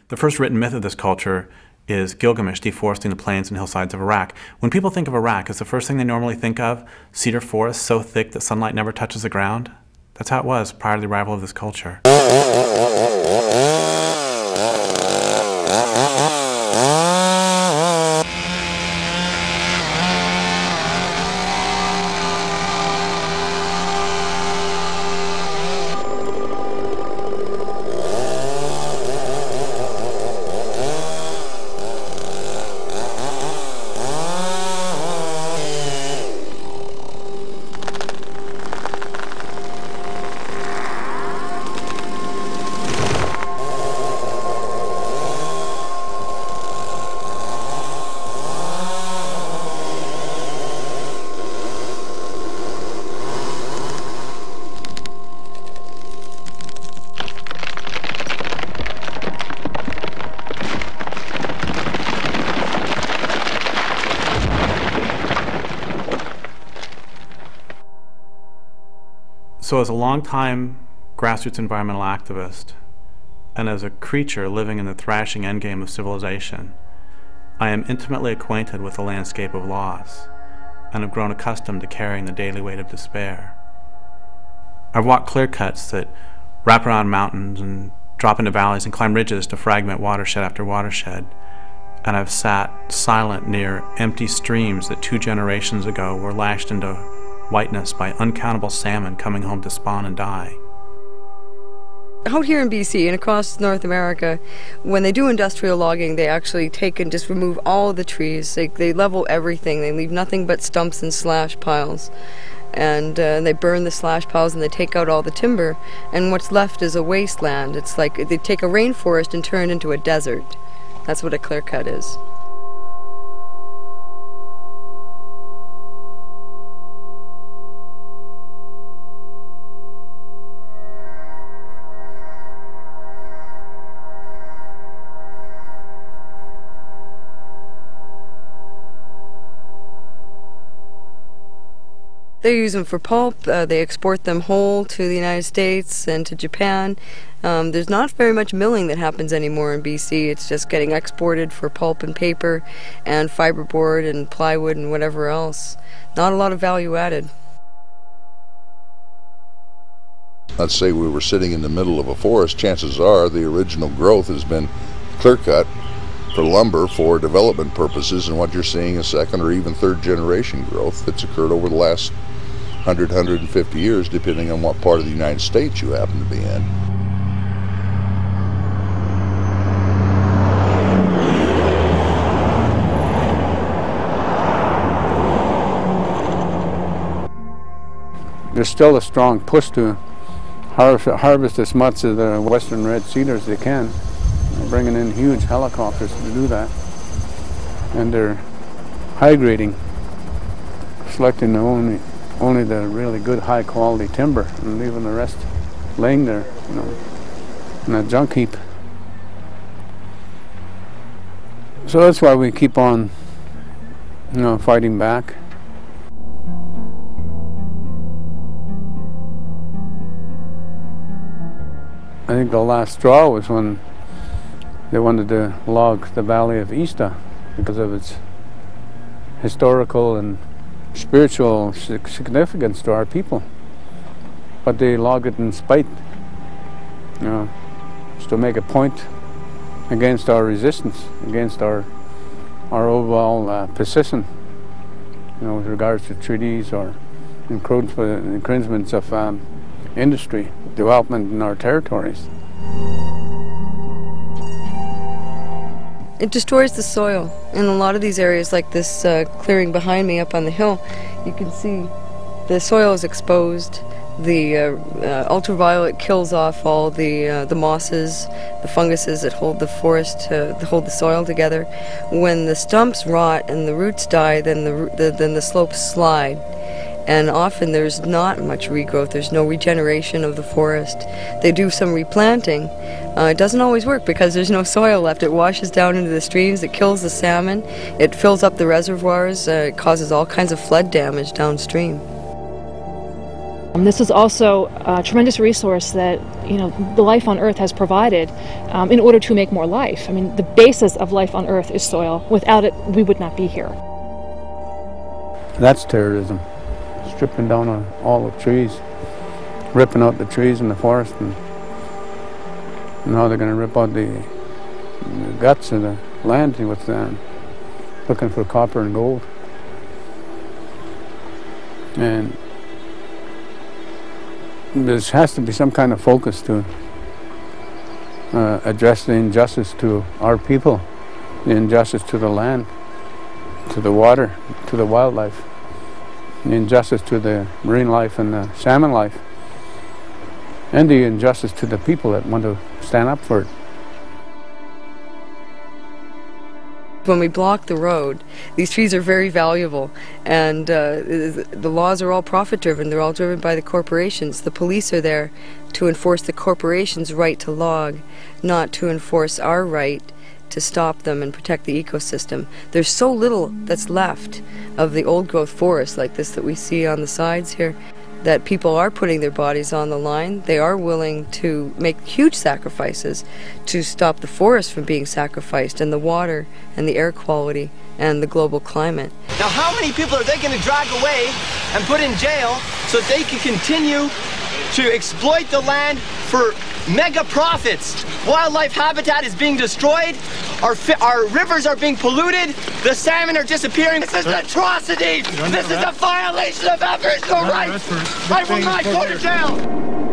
The first written myth of this culture is Gilgamesh deforesting the plains and hillsides of Iraq. When people think of Iraq, is the first thing they normally think of cedar forests so thick that sunlight never touches the ground? That's how it was prior to the arrival of this culture. So as a long-time grassroots environmental activist, and as a creature living in the thrashing endgame of civilization, I am intimately acquainted with the landscape of loss, and have grown accustomed to carrying the daily weight of despair. I've walked ClearCuts that wrap around mountains and drop into valleys and climb ridges to fragment watershed after watershed, and I've sat silent near empty streams that 2 generations ago were lashed into whiteness by uncountable salmon coming home to spawn and die. Out here in BC and across North America, when they do industrial logging, they actually take and just remove all of the trees. They level everything. They leave nothing but stumps and slash piles. And they burn the slash piles and they take out all the timber. And what's left is a wasteland. It's like they take a rainforest and turn it into a desert. That's what a clear cut is. They use them for pulp, they export them whole to the United States and to Japan. There's not very much milling that happens anymore in BC. It's just getting exported for pulp and paper and fiberboard and plywood and whatever else. Not a lot of value added. Let's say we were sitting in the middle of a forest, chances are the original growth has been clear cut for lumber for development purposes, and what you're seeing is second or even third generation growth that's occurred over the last 100, 150 years, depending on what part of the United States you happen to be in. There's still a strong push to harvest as much of the western red cedar as they can. They're bringing in huge helicopters to do that. And they're high grading, selecting only the really good high quality timber and leaving the rest laying there, you know, in a junk heap. So that's why we keep on, you know, fighting back. I think the last straw was when they wanted to log the valley of Ista because of its historical and spiritual significance to our people. But they logged it in spite, you know, just to make a point against our resistance, against our overall position, you know, with regards to treaties or encroachments of industry development in our territories. It destroys the soil. In a lot of these areas, like this clearing behind me up on the hill, you can see the soil is exposed. The ultraviolet kills off all the mosses, the funguses that hold the forest, hold the soil together. When the stumps rot and the roots die, then the slopes slide. And often there's not much regrowth, there's no regeneration of the forest. They do some replanting. It doesn't always work because there's no soil left. It washes down into the streams, it kills the salmon, it fills up the reservoirs, it causes all kinds of flood damage downstream. This is also a tremendous resource that, you know, the life on Earth has provided in order to make more life. I mean, the basis of life on Earth is soil. Without it, we would not be here. That's terrorism. Stripping down on all the trees, ripping out the trees in the forest, and now they're going to rip out the guts of the land with looking for copper and gold. And there has to be some kind of focus to address the injustice to our people, the injustice to the land, to the water, to the wildlife, the injustice to the marine life and the salmon life, and the injustice to the people that want to stand up for it. When we block the road, these trees are very valuable, and the laws are all profit-driven. They're all driven by the corporations. The police are there to enforce the corporations' right to log, not to enforce our right to stop them and protect the ecosystem. There's so little that's left of the old-growth forest like this that we see on the sides here, that people are putting their bodies on the line. They are willing to make huge sacrifices to stop the forest from being sacrificed, and the water and the air quality and the global climate. Now, how many people are they going to drag away and put in jail so that they can continue to exploit the land for mega profits? Wildlife habitat is being destroyed, our rivers are being polluted, the salmon are disappearing. This is an atrocity! This is a violation of Aboriginal rights! I will not go to jail!